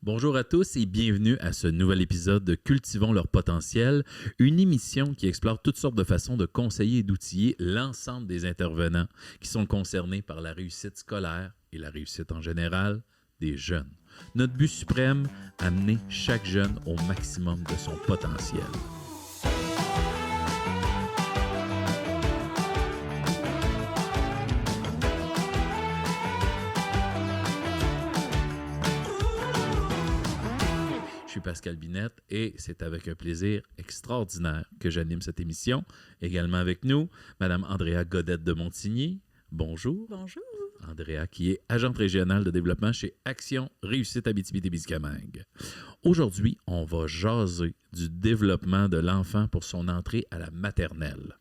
Bonjour à tous et bienvenue à ce nouvel épisode de Cultivons leur potentiel, une émission qui explore toutes sortes de façons de conseiller et d'outiller l'ensemble des intervenants qui sont concernés par la réussite scolaire et la réussite en général des jeunes. Notre but suprême, amener chaque jeune au maximum de son potentiel. Je suis Pascal Binette et c'est avec un plaisir extraordinaire que j'anime cette émission. Également avec nous, Mme Andrea Godette de Montigny. Bonjour. Bonjour. Andrea, qui est agente régionale de développement chez Action Réussite Abitibi-Témiscamingue. Aujourd'hui, on va jaser du développement de l'enfant pour son entrée à la maternelle.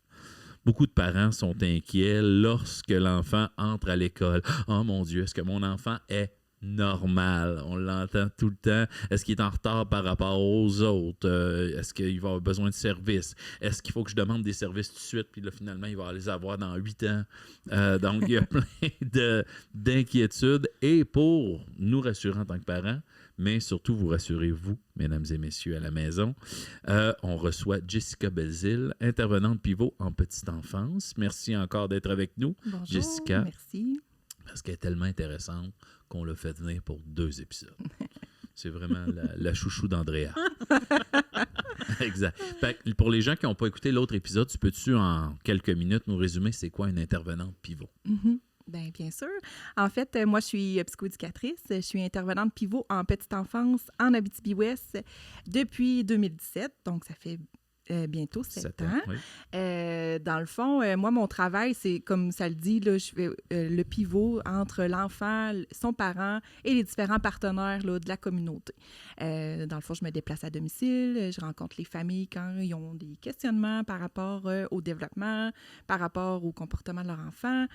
Beaucoup de parents sont inquiets lorsque l'enfant entre à l'école. « Oh mon Dieu, est-ce que mon enfant est normal? » On l'entend tout le temps. Est-ce qu'il est en retard par rapport aux autres? Est-ce qu'il va avoir besoin de services? Est-ce qu'il faut que je demande des services tout de suite? Puis là, finalement, il va les avoir dans 8 ans. Donc, il y a plein d'inquiétudes. Et pour nous rassurer en tant que parents, mais surtout vous rassurez vous, mesdames et messieurs à la maison, on reçoit Jessica Belzile, intervenante pivot en petite enfance. Merci encore d'être avec nous. Bonjour, Jessica. Merci. Parce qu'elle est tellement intéressante qu'on l'a fait venir pour 2 épisodes. C'est vraiment la chouchou d'Andrea. Exact. Fait que pour les gens qui n'ont pas écouté l'autre épisode, tu peux-tu en quelques minutes nous résumer c'est quoi une intervenante pivot? Bien sûr. En fait, moi, je suis psychoéducatrice. Je suis intervenante pivot en petite enfance en Abitibi-Ouest depuis 2017. Donc, ça fait bientôt 7 ans. Oui. Dans le fond, moi, mon travail, c'est, comme ça le dit, là, je fais le pivot entre l'enfant, son parent et les différents partenaires là, de la communauté. Dans le fond, je me déplace à domicile, je rencontre les familles quand ils ont des questionnements par rapport au développement, par rapport au comportement de leur enfant.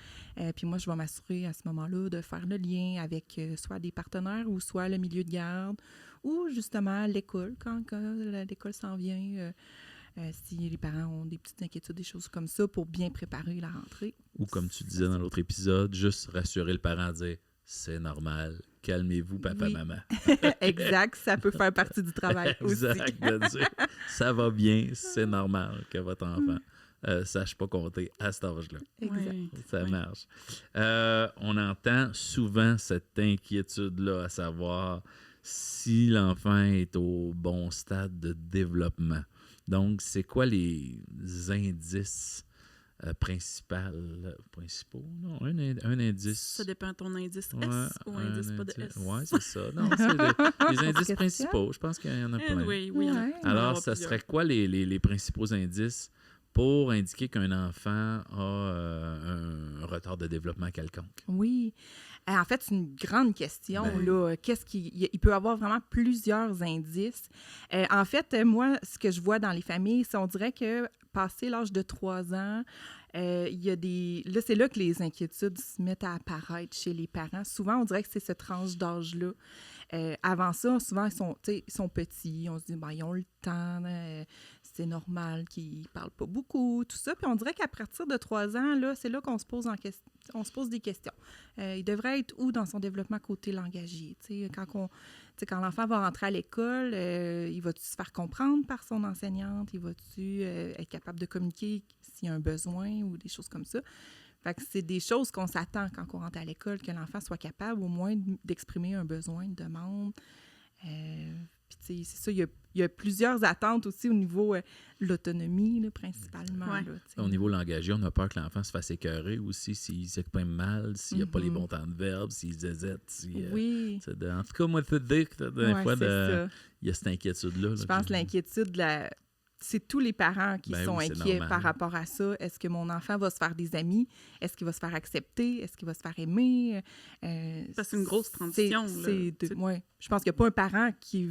Puis moi, je vais m'assurer à ce moment-là de faire le lien avec soit des partenaires ou soit le milieu de garde ou justement l'école, quand l'école s'en vient. Si les parents ont des petites inquiétudes, des choses comme ça, pour bien préparer la rentrée. Ou comme tu disais dans l'autre épisode, juste rassurer le parent, dire « c'est normal, calmez-vous, papa, oui. maman ». Exact, ça peut faire partie du travail exact, aussi. de dire « ça va bien, c'est normal que votre enfant sache pas compter à cet âge-là ». Exact. Ça marche. On entend souvent cette inquiétude-là, à savoir si l'enfant est au bon stade de développement. Donc, c'est quoi les indices principaux? Non, un indice. Ça dépend de ton indice S ou indice pas de S. Oui, c'est ça. Non, c'est les indices principaux. Je pense qu'il y en a plein. Oui, il y en a. Alors, ça serait quoi les principaux indices pour indiquer qu'un enfant a un retard de développement quelconque? Oui. En fait, c'est une grande question. Là. Il peut y avoir vraiment plusieurs indices. En fait, moi, ce que je vois dans les familles, c'est on dirait que passé l'âge de 3 ans, il y a des... Là, c'est là que les inquiétudes se mettent à apparaître chez les parents. Souvent, on dirait que c'est ce tranche d'âge-là. Avant ça, souvent, ils sont petits. On se dit, ils ont le temps, c'est normal qu'ils ne parlent pas beaucoup, tout ça. Puis on dirait qu'à partir de 3 ans, là, c'est là qu'on se pose on se pose des questions. Il devrait être où dans son développement côté langagier? Quand l'enfant va rentrer à l'école, il va-tu se faire comprendre par son enseignante? Il va-tu être capable de communiquer s'il y a un besoin ou des choses comme ça? Fait que c'est des choses qu'on s'attend quand on rentre à l'école, que l'enfant soit capable au moins d'exprimer un besoin, une demande. Puis, tu sais, c'est ça, il y a plusieurs attentes aussi au niveau de l'autonomie, là, principalement. Ouais. Là, au niveau langagier, on a peur que l'enfant se fasse écœurer aussi s'il s'exprime mal, s'il n'y a pas les bons temps de verbe, s'il zézette. Oui. En tout cas, moi, je peux te dire que des fois, il y a cette inquiétude-là. Je pense que l'inquiétude, c'est tous les parents qui sont inquiets par rapport à ça. Est-ce que mon enfant va se faire des amis? Est-ce qu'il va se faire accepter? Est-ce qu'il va se faire aimer? Ça, c'est une grosse transition. Je pense qu'il n'y a pas un parent qui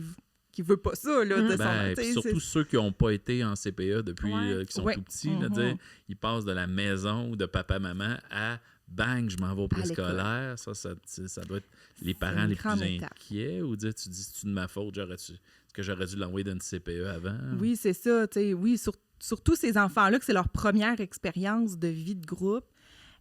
veut pas ça. Là, surtout ceux qui n'ont pas été en CPE depuis qu'ils sont tout petits. Là, ils passent de la maison de papa-maman à bang, je m'en vais au préscolaire. Ça doit être les parents les plus inquiets. Ou dire, tu dis, c'est-tu de ma faute? Est-ce que j'aurais dû l'envoyer dans une CPE avant? Oui, c'est ça. Oui, surtout ces enfants-là, que c'est leur première expérience de vie de groupe.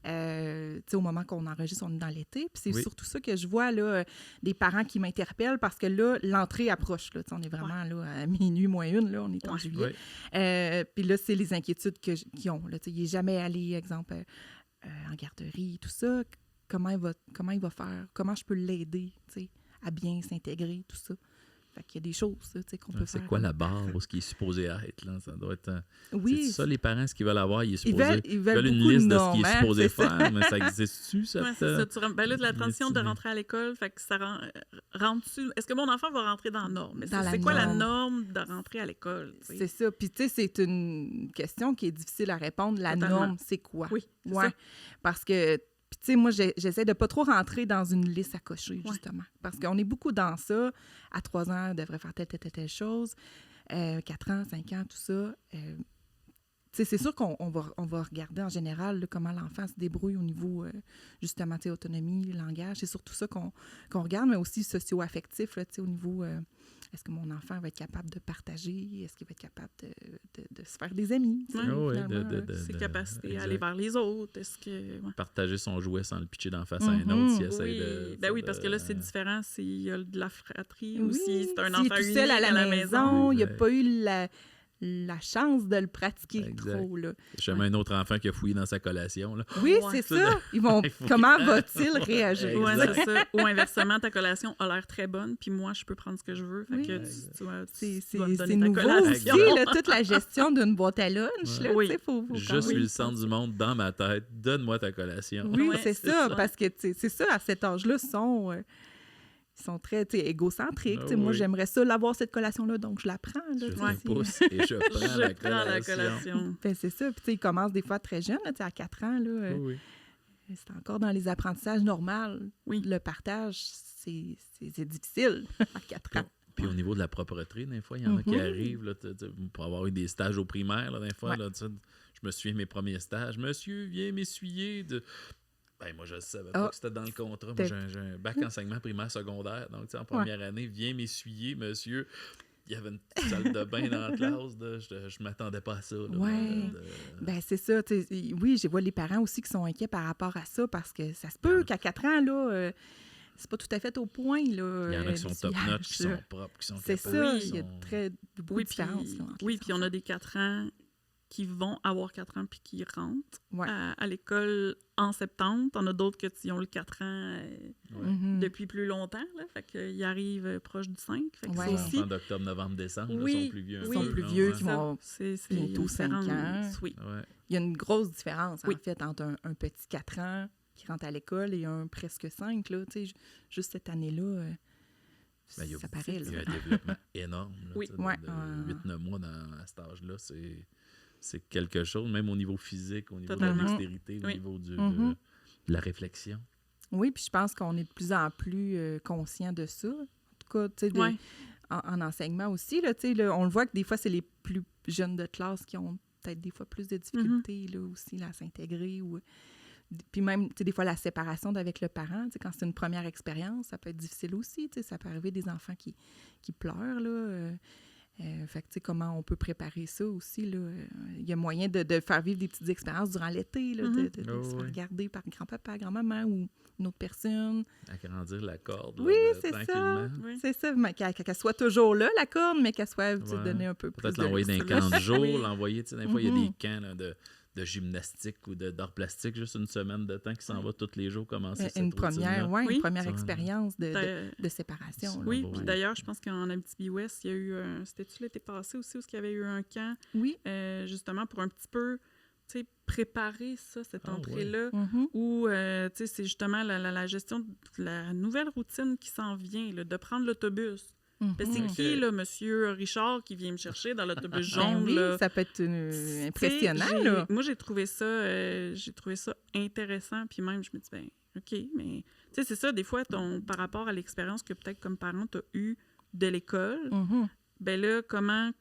Au moment qu'on enregistre, on est dans l'été. Puis c'est Oui. surtout ça que je vois, là, des parents qui m'interpellent parce que là, l'entrée approche. Là, on est vraiment là, à minuit moins une, là, on est en juillet. Puis là, c'est les inquiétudes qu'ils ont. Là, il n'est jamais allé, exemple, en garderie, tout ça. Comment il va faire? Comment je peux l'aider à bien s'intégrer, tout ça? Fait qu'il y a des choses qu'on peut faire. C'est quoi la barre où ce qui est supposé être? Là? Ça doit être... Oui. C'est ça, les parents, ce qu'ils veulent avoir, ils Ils veulent une beaucoup liste de de ce qu'il normes, est supposé c'est faire, mais ça existe-tu, ça? Oui, c'est ça. Ben là, de la transition de rentrer à l'école, fait que ça rentre-tu... Est-ce que mon enfant va rentrer dans la norme? C'est quoi la norme de rentrer à l'école? T'sais? C'est ça. Puis, tu sais, c'est une question qui est difficile à répondre. La norme, c'est quoi? Oui, c'est ça. Parce que... Puis, tu sais, moi, j'essaie de pas trop rentrer dans une liste à cocher, justement. Parce qu'on est beaucoup dans ça. À 3 ans, on devrait faire telle chose. 4 ans, 5 ans, tout ça. Tu sais, c'est sûr qu'on va regarder en général là, comment l'enfant se débrouille au niveau, justement, tu sais, autonomie, langage. C'est surtout ça qu'on regarde, mais aussi socio-affectif, là, tu sais, au niveau... est-ce que mon enfant va être capable de partager? Est-ce qu'il va être capable de se faire des amis? Ses capacités à aller vers les autres. Est-ce que... Partager son jouet sans le pitcher d'en face à un autre s'il essaie de... Ben oui, parce que là, c'est différent s'il y a de la fratrie ou oui, si c'est un s'il enfant est tout unique seul à la maison. Il n'a Exact. pas eu la chance de le pratiquer Exact. trop. Là. J'ai jamais un autre enfant qui a fouillé dans sa collation. Là. Oui, c'est ça. Ils vont... Comment va-t-il réagir? Oui, c'est ça. Ou inversement, ta collation a l'air très bonne, puis moi, je peux prendre ce que je veux. Fait que tu dois me donner ta nouveau collation. aussi, là, toute la gestion d'une boîte à lunch. Là, Oui. faut Je suis le centre du monde dans ma tête. Donne-moi ta collation. Oui, Ouais, c'est ça, parce que c'est ça, à cet âge-là, ils sont très égocentriques. Moi, j'aimerais ça l'avoir, cette collation-là, donc je la prends. Là, Je le pousse et je prends la collation. Ben, c'est ça. Puis, ils commencent des fois très jeunes, là, à 4 ans. Là, c'est encore dans les apprentissages normaux. Oui. Le partage, c'est difficile à 4 ans. Puis au niveau de la propreté, des fois, il y en a qui arrivent là, pour avoir eu des stages au primaire. Là, des fois, là, je me souviens de mes premiers stages. Monsieur, viens m'essuyer. Ben, moi, je ne savais pas que c'était dans le contrat. Moi, j'ai un bac enseignement primaire secondaire. Donc, en première année, viens m'essuyer, monsieur. Il y avait une petite salle de bain dans la classe. Je ne m'attendais pas à ça. Oui. Ben, c'est ça. Oui, je vois les parents aussi qui sont inquiets par rapport à ça parce que ça se peut qu'à 4 ans, là, c'est pas tout à fait au point. Là, il y en a qui sont top-notch, qui sont propres, qui sont capables. C'est ça. Il y a beaucoup de différences. Oui, puis on a des 4 ans qui vont avoir 4 ans puis qui rentrent à l'école en septembre. On a d'autres qui ont le 4 ans depuis plus longtemps. Là, fait qu'ils arrivent proche du 5. Fait que Ouais. ça aussi... En octobre, novembre, décembre, Oui, là, sont plus vieux. Ils sont plus vieux, qui ça, vont c'est bientôt 5 ans. Oui. Ouais. Il y a une grosse différence, en fait, entre un petit 4 ans qui rentre à l'école et un presque 5. Là, juste cette année-là, ça paraît. Il y a un développement énorme. Là, Oui. de 8-9 mois à cet âge-là, c'est quelque chose, même au niveau physique, au niveau de Totalement. la dextérité, au niveau de la réflexion. Oui, puis je pense qu'on est de plus en plus conscient de ça. En tout cas, tu sais, en enseignement aussi, là, on le voit que des fois, c'est les plus jeunes de classe qui ont peut-être des fois plus de difficultés là, aussi là, à s'intégrer. Puis même, tu sais, des fois, la séparation avec le parent, quand c'est une première expérience, ça peut être difficile aussi. Ça peut arriver des enfants qui pleurent, là. Fait que, tu sais, comment on peut préparer ça aussi, là. Il y a moyen de faire vivre des petites expériences durant l'été, là, de se faire regarder par grand-papa, grand-maman ou une autre personne. Agrandir la corde, oui, là, c'est tranquillement. ça. Oui. C'est ça. Mais qu'elle soit toujours là, la corde, mais qu'elle soit donnée un peu plus. Peut-être l'envoyer dans un camp de jour, l'envoyer, tu sais, des fois, il y a des camps là, de gymnastique ou d'art plastique, juste une semaine de temps qui s'en va tous les jours commencer cette première, routine-là. une première expérience de séparation. Oui, puis d'ailleurs, je pense qu'en Abitibi-Ouest, il y a eu c'était-tu l'été passé aussi, où il y avait eu un camp, justement, pour un petit peu, tu sais, préparer ça, cette entrée-là, où, tu sais, c'est justement la gestion de la nouvelle routine qui s'en vient, là, de prendre l'autobus. C'est qui, là, monsieur Richard, qui vient me chercher dans l'autobus jaune? Oui, là? ça peut être impressionnant, là. Moi, j'ai trouvé ça intéressant, puis même, je me dis, ben OK, mais... Tu sais, c'est ça, des fois, par rapport à l'expérience que peut-être comme parent, tu as eue de l'école, ben là, comment...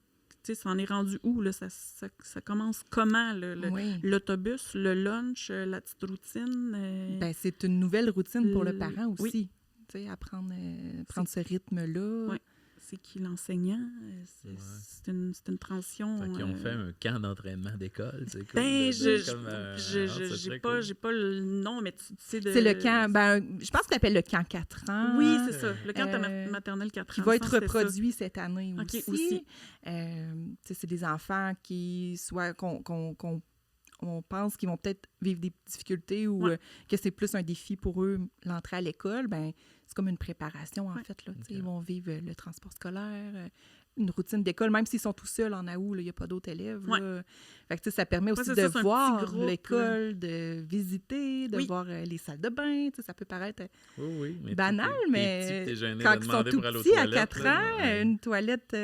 Tu sais, ça en est rendu où, là? Ça commence comment, l'autobus, le lunch, la petite routine? Ben, c'est une nouvelle routine pour le parent aussi. Tu sais, à prendre ce rythme-là. Oui. c'est qui l'enseignant? C'est une transition. Fait qu'ils ont fait un camp d'entraînement d'école, c'est cool. Ben, j'ai pas le nom, mais tu sais... C'est le camp, je pense qu'il appelle le camp 4 ans. Oui, c'est ça, le camp maternelle 4 ans. Qui va être reproduit cette année aussi. C'est des enfants qui, on pense qu'ils vont peut-être vivre des difficultés ou que c'est plus un défi pour eux, l'entrée à l'école, c'est comme une préparation, en fait. Là, Ils vont vivre le transport scolaire, une routine d'école, même s'ils sont tout seuls en août, il n'y a pas d'autres élèves. Là. Fait que, ça permet aussi de voir l'école, de visiter, de voir les salles de bain. Ça peut paraître banal, mais quand ils sont tout petits, à 4 ans, une toilette,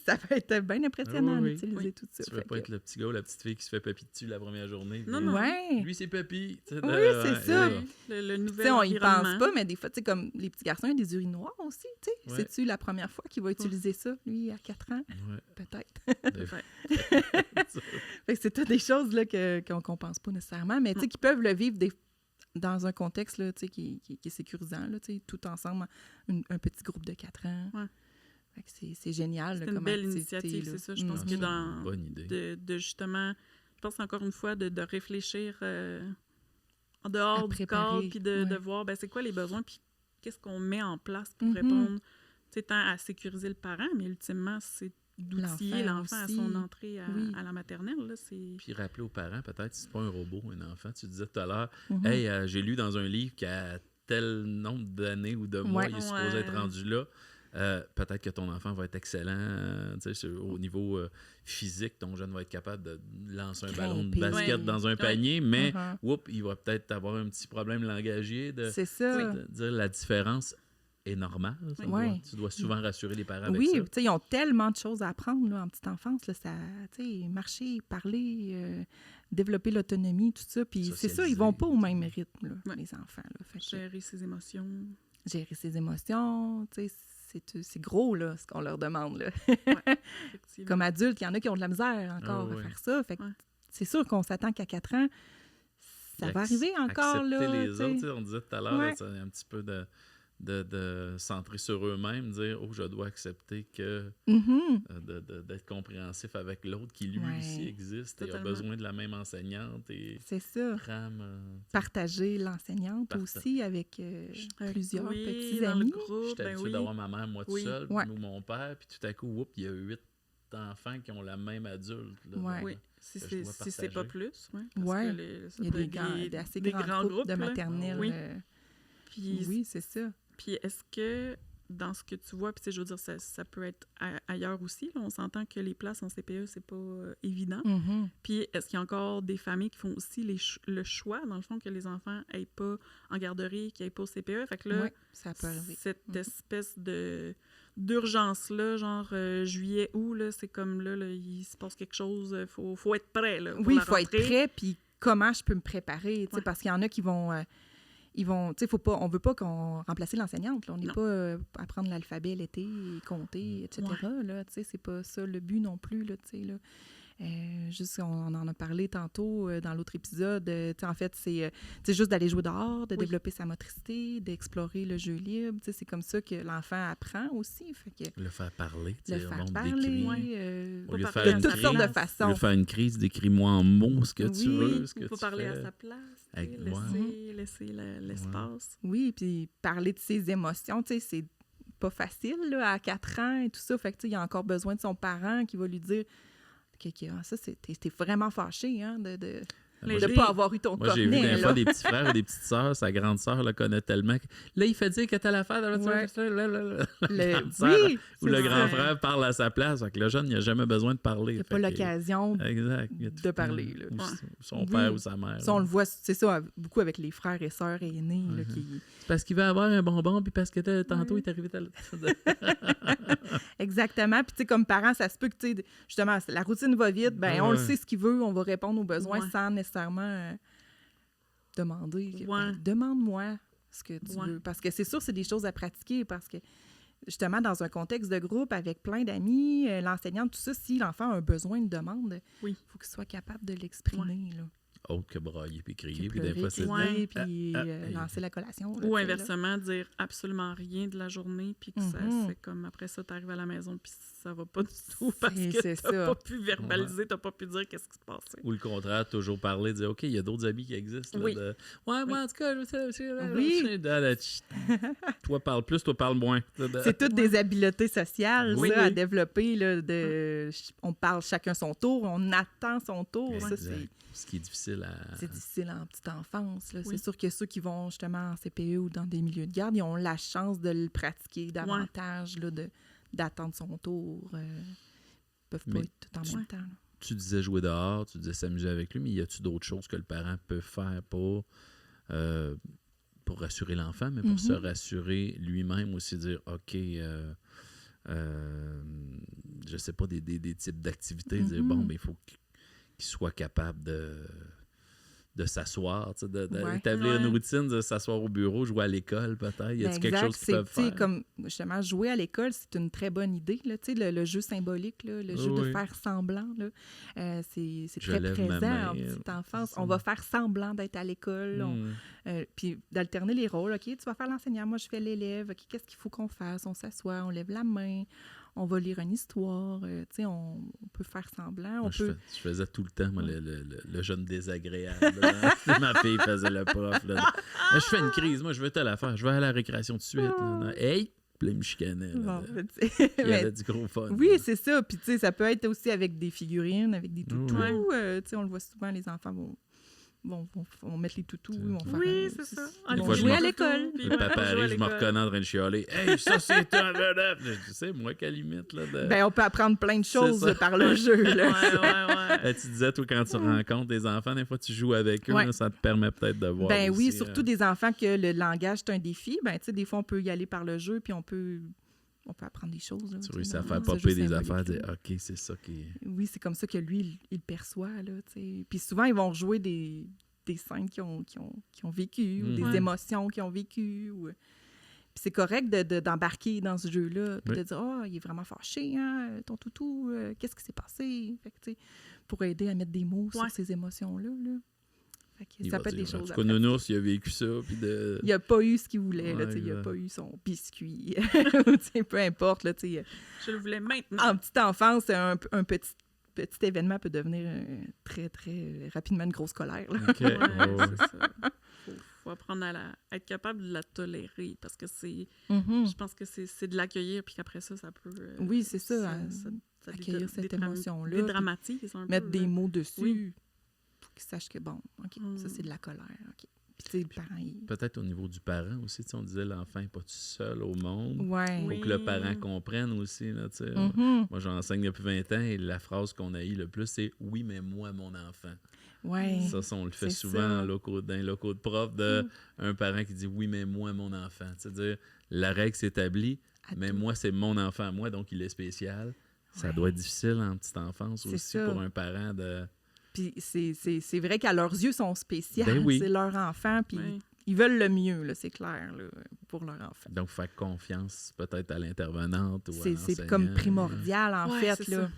ça peut être bien impressionnant d'utiliser tout ça. Tu ne veux pas être le petit gars ou la petite fille qui se fait papy dessus la première journée. Non. Lui, c'est papy. Oui, c'est ça. Le nouvel on y pense pas, mais des fois, comme les petits garçons, il y a des urinoirs aussi. C'est-tu la première fois qu'il va utiliser ça, lui, à 4 ans? Peut-être. Fait que c'est toutes des choses là, qu'on pense pas nécessairement, mais qui peuvent le vivre dans un contexte là, qui est sécurisant, là, tout ensemble, un petit groupe de 4 ans. Fait que c'est génial. C'est une belle initiative, c'est ça. Je pense que dans... Bonne idée. De justement, je pense encore une fois, de réfléchir en dehors du corps, puis de voir c'est quoi les besoins, puis qu'est-ce qu'on met en place pour répondre, tant à sécuriser le parent, mais ultimement, c'est d'outiller l'enfant à son entrée à la maternelle. Là, puis rappeler aux parents, peut-être, c'est pas un robot, un enfant. Tu disais tout à l'heure, hey, j'ai lu dans un livre qu'à tel nombre d'années ou de mois, il est supposé être rendu là. Peut-être que ton enfant va être excellent au niveau physique. Ton jeune va être capable de lancer un ballon de basket dans un panier, mais il va peut-être avoir un petit problème langagier. C'est ça. De dire la différence est normale. Tu dois souvent rassurer les parents avec ça. Oui, ils ont tellement de choses à apprendre là, en petite enfance. Là, marcher, parler, développer l'autonomie, tout ça. Puis c'est ça, ils vont pas au même rythme, là, les enfants. Là. Fait gérer ses émotions. Gérer ses émotions, c'est gros, là, ce qu'on leur demande. Là. Comme adultes, il y en a qui ont de la misère encore à faire ça. Fait que c'est sûr qu'on s'attend qu'à 4 ans, ça va arriver encore. Accepter là, les autres, on disait tout à l'heure, c'est un petit peu de centrer sur eux-mêmes, dire « je dois accepter que d'être compréhensif avec l'autre qui lui aussi existe et a besoin de la même enseignante. » C'est ça. Partager l'enseignante aussi avec plusieurs petits amis. J'étais habitué d'avoir ma mère, moi tout seul, ou mon père, puis tout à coup, il y a 8 enfants qui ont la même adulte. Là, si c'est pas plus. Il y a des assez grands groupes de maternelle. Oui, c'est ça. Puis est-ce que, dans ce que tu vois, puis je veux dire, ça peut être ailleurs aussi, là, on s'entend que les places en CPE, c'est pas évident. Puis est-ce qu'il y a encore des familles qui font aussi le choix, dans le fond, que les enfants n'aillent pas en garderie, qu'ils n'aillent pas au CPE? Fait que là, ça peut arriver. Cette espèce d'urgence-là, genre juillet, août, là, c'est comme là, il se passe quelque chose, faut être prêt. Là, il faut être prêt, puis comment je peux me préparer, parce qu'il y en a qui vont... on veut pas qu'on remplace l'enseignante. Là. On n'est pas à apprendre l'alphabet l'été, compter, etc. Là, c'est pas ça le but non plus. Là, juste, on en a parlé tantôt dans l'autre épisode. En fait, c'est juste d'aller jouer dehors, de développer sa motricité, d'explorer le jeu libre. C'est comme ça que l'enfant apprend aussi. Fait que, le faire parler. Le faire parler. Au lieu de faire toutes sortes de façons. Au lieu de faire une crise, décris-moi en mots ce que tu veux. Il faut parler à sa place. Laisser l'espace. Oui, puis parler de ses émotions, c'est pas facile là, à 4 ans et tout ça. Fait que il y a encore besoin de son parent qui va lui dire ça, t'es vraiment fâché de ne pas avoir eu ton cornet. Moi, j'ai vu des fois des petits frères ou des petites sœurs, sa grande sœur le connaît tellement. Là, il fait dire que t'as l'affaire de ou le grand frère parle à sa place. Fait que le jeune, il n'a jamais besoin de parler. Il n'a pas l'occasion de parler. Là. Son père ou sa mère. Ça, on le voit, c'est ça, beaucoup avec les frères et sœurs aînés. Là, C'est parce qu'il veut avoir un bonbon, puis parce que tantôt, il est arrivé Exactement. Puis, tu sais, comme parent, ça se peut que, tu sais, justement, la routine va vite, on le sait ce qu'il veut, on va répondre aux besoins sans nécessairement demander. Demande-moi ce que tu veux. Parce que c'est sûr, c'est des choses à pratiquer parce que, justement, dans un contexte de groupe avec plein d'amis, l'enseignante, tout ça, si l'enfant a un besoin, une demande, il faut qu'il soit capable de l'exprimer. Là. autre que brailler puis crier. Puis des fois, c'est... puis lancer la collation. Là, ou inversement, dire absolument rien de la journée, puis que c'est comme après ça, t'arrives à la maison, puis ça va pas du tout parce que t'as pas pu verbaliser, t'as pas pu dire qu'est-ce qui se passait. Ou le contraire, toujours parler, dire OK, il y a d'autres amis qui existent. Oui. Là, moi, en tout cas, oui. Toi, parle plus, toi, parle moins. C'est toutes des habiletés sociales, Oui. ça, à développer. Là, on parle chacun son tour, on attend son tour. Ça, ce qui est difficile à... C'est difficile en petite enfance. Là. Oui. C'est sûr que ceux qui vont justement en CPE ou dans des milieux de garde, ils ont la chance de le pratiquer davantage, là, d'attendre son tour. Ils peuvent pas être tout en même temps. Là. Tu disais jouer dehors, tu disais s'amuser avec lui, mais y a-tu d'autres choses que le parent peut faire pour rassurer l'enfant, mais pour se rassurer lui-même aussi, dire OK, je sais pas, des types d'activités, dire bon, mais il faut qu'il soit capable de s'asseoir, d'établir une routine, de s'asseoir au bureau, jouer à l'école peut-être. Y a-t-il quelque chose qu'ils peuvent faire? Comme justement, jouer à l'école, c'est une très bonne idée. Là, le jeu symbolique, là, le jeu de faire semblant, là, c'est très présent en petite enfance. On va faire semblant d'être à l'école. Puis d'alterner les rôles. OK, tu vas faire l'enseignant, moi je fais l'élève. OK, qu'est-ce qu'il faut qu'on fasse? On s'assoit, on lève la main. On va lire une histoire, on peut faire semblant. Je faisais tout le temps, moi, le jeune désagréable. Ma fille faisait le prof. Là. Je fais une crise, moi, je veux te la faire. Je vais à la récréation tout de suite. Là. Hey! Puis là, il me chicanait. Là, il y avait du gros fun. Oui, c'est ça. Puis, ça peut être aussi avec des figurines, avec des toutous. On le voit souvent, les enfants vont mettre les toutous. Vont faire, c'est ça. Ils vont jouer à l'école. Le papa arrive, je me reconnais en train de chialer. Hey, ça, c'est un... Tu sais, moi, qu'à limite. Là, on peut apprendre plein de choses par le jeu. Là. Tu disais, toi, quand tu rencontres des enfants, des fois, tu joues avec eux. Là, ça te permet peut-être de voir. Oui, surtout des enfants que le langage, c'est un défi. Des fois, on peut y aller par le jeu, puis on peut apprendre des choses. Là, tu réussis à faire popper des affaires, dire OK, c'est ça qui est... Oui, c'est comme ça que lui, il perçoit. Là, puis souvent, ils vont jouer des scènes qu'ils ont vécues ou des émotions qu'ils ont vécues. Puis c'est correct d'embarquer dans ce jeu-là puis de dire « Ah, il est vraiment fâché, hein, ton toutou, qu'est-ce qui s'est passé? » Fait que, pour aider à mettre des mots sur ces émotions-là. Là. Fait que ça peut être des choses. En tout cas, Nounours, il a vécu ça. Puis il n'a pas eu ce qu'il voulait. Là, il n'a pas eu son biscuit. Peu importe. Là, je le voulais maintenant. En petite enfance, un petit événement peut devenir très, très rapidement une grosse colère. Là. OK. C'est ça. Faut apprendre à être capable de la tolérer parce que c'est... Je pense que c'est de l'accueillir puis qu'après ça peut... oui, c'est ça. Accueillir cette émotion-là. Dédramatise un peu. Mettre des mots dessus pour qu'ils sachent que, bon, OK, ça, c'est de la colère. OK. Puis, le parent, peut-être au niveau du parent aussi, on disait l'enfant n'est pas tout seul au monde. Ouais. Faut que le parent comprenne aussi. Là, Moi, j'enseigne depuis 20 ans et la phrase qu'on a le plus, c'est « Oui, mais moi, mon enfant ». Ouais, ça, on le fait souvent dans les locaux de prof, un parent qui dit « Oui, mais moi, mon enfant ». C'est-à-dire, la règle s'établit, mais moi, c'est mon enfant à moi, donc il est spécial. Ça doit être difficile en petite enfance aussi pour un parent de... Puis c'est vrai qu'à leurs yeux, ils sont spéciaux. C'est leur enfant, puis ils veulent le mieux, là, c'est clair, là, pour leur enfant. Donc, faire confiance peut-être à l'intervenante ou à l'enseignant. C'est comme primordial, en fait. Là.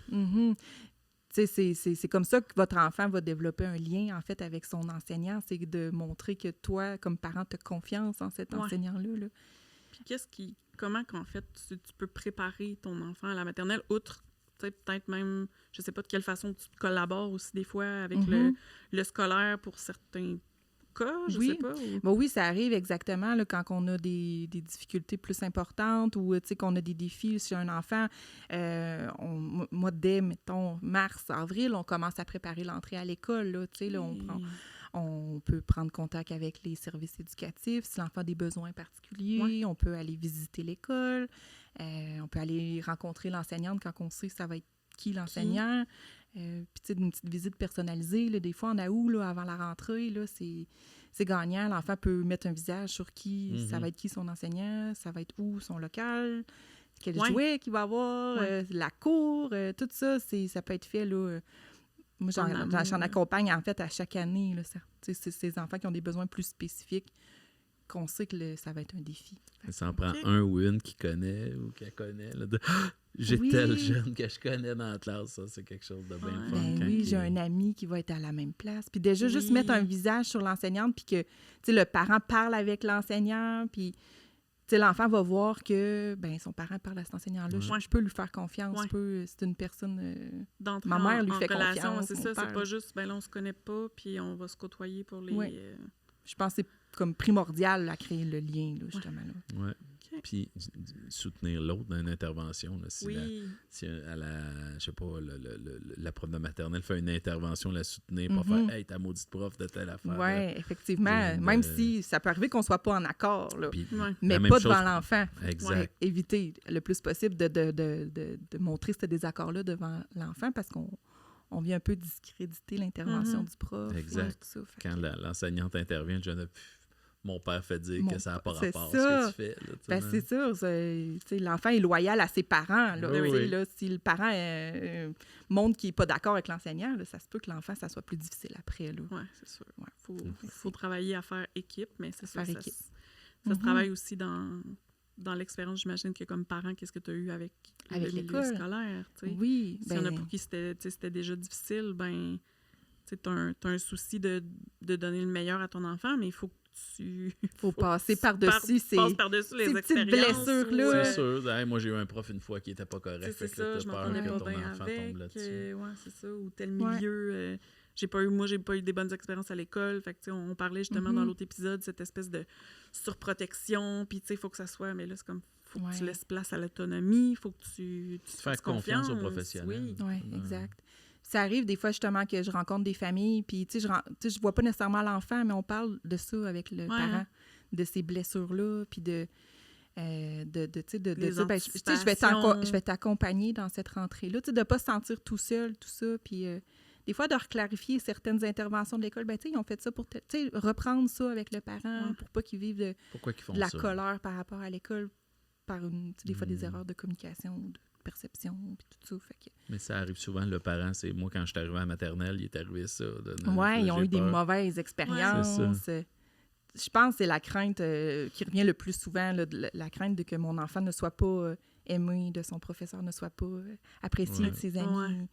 C'est comme ça que votre enfant va développer un lien, en fait, avec son enseignant. C'est de montrer que toi, comme parent, tu as confiance en cet enseignant-là. Là. Puis comment qu'en fait, tu peux préparer ton enfant à la maternelle, outre peut-être même, je sais pas de quelle façon tu collabores aussi des fois avec le scolaire pour certains cas, je sais pas. Oui, ça arrive exactement là, quand on a des difficultés plus importantes ou qu'on a des défis chez un enfant. Moi, dès, mettons, mars, avril, on commence à préparer l'entrée à l'école. Là, on peut prendre contact avec les services éducatifs si l'enfant a des besoins particuliers. On peut aller visiter l'école. On peut aller rencontrer l'enseignante quand on sait ça va être qui l'enseignant. Puis, une petite visite personnalisée. Là, des fois, en août, là, avant la rentrée, là, c'est gagnant. L'enfant peut mettre un visage sur qui, ça va être qui son enseignant, ça va être où son local, quel jouet qu'il va avoir, la cour, tout ça, ça peut être fait, là. Moi, j'en accompagne, en fait, à chaque année, là, ces enfants qui ont des besoins plus spécifiques. qu'on sait que ça va être un défi. Ça en prend un ou une qui connaît ou qu'elle connaît. Là, j'ai tel jeune que je connais dans la classe. Ça, c'est quelque chose de bien fun. J'ai un ami qui va être à la même place. Puis déjà, juste mettre un visage sur l'enseignante, puis que le parent parle avec l'enseignant, puis l'enfant va voir que son parent parle à cet enseignant-là. Je peux lui faire confiance. C'est une personne... ma mère lui fait confiance. C'est ça, c'est pas juste, là, on se connaît pas, puis on va se côtoyer pour les... Je pense que c'est comme primordial à créer le lien, là, justement. Oui. Ouais. Puis soutenir l'autre dans une intervention. Là, si je sais pas, la prof de maternelle fait une intervention, la soutenir, pas faire « Hey, ta maudite prof de telle affaire. » Oui, effectivement. Même si ça peut arriver qu'on soit pas en accord, là, puis, mais pas devant l'enfant. Exact. Éviter le plus possible de montrer ce désaccord-là devant l'enfant parce qu'on vient un peu discréditer l'intervention du prof. Exact. Tout ça. Quand l'enseignante intervient, je ne mon père fait dire que ça n'a pas rapport à ça. ce que tu fais. Là, c'est ça. L'enfant est loyal à ses parents. Là, là, si le parent montre qu'il n'est pas d'accord avec l'enseignant, là, ça se peut que l'enfant, ça soit plus difficile après. Oui, c'est sûr. Il faut travailler à faire équipe, mais c'est ça. Équipe. Ça se travaille aussi dans l'expérience, j'imagine, que comme parent, qu'est-ce que tu as eu avec le milieu scolaire? T'sais. Oui. S'il y en a pour qui c'était déjà difficile, tu as un souci de donner le meilleur à ton enfant, mais il faut que faut passer par-dessus ces petites blessures-là. C'est sûr. Hey, moi, j'ai eu un prof une fois qui n'était pas correct. C'est ça, je m'entendais pas bien avec. C'est ça. Ou tel milieu... j'ai pas eu des bonnes expériences à l'école. Fait que, on parlait justement dans l'autre épisode, cette espèce de surprotection. Puis, il faut que ça soit... Mais là, c'est comme... faut que tu laisses place à l'autonomie. Il faut que tu fasses confiance aux professionnels. Oui, exact. Ça arrive des fois, justement, que je rencontre des familles, puis, je vois pas nécessairement l'enfant, mais on parle de ça avec le parent, de ces blessures-là, puis de je vais t'accompagner dans cette rentrée-là, de ne pas se sentir tout seul, tout ça, puis des fois, de reclarifier certaines interventions de l'école, ils ont fait ça pour reprendre ça avec le parent, pour pas qu'ils vivent de la colère par rapport à l'école, par des fois des erreurs de communication ou de perception, puis tout ça. Mais ça arrive souvent, le parent, c'est moi, quand je suis arrivé à la maternelle, il est arrivé ça. Ils ont eu des mauvaises expériences. Je pense que c'est la crainte qui revient le plus souvent, là, la crainte de que mon enfant ne soit pas aimé, de son professeur ne soit pas apprécié de ses amis,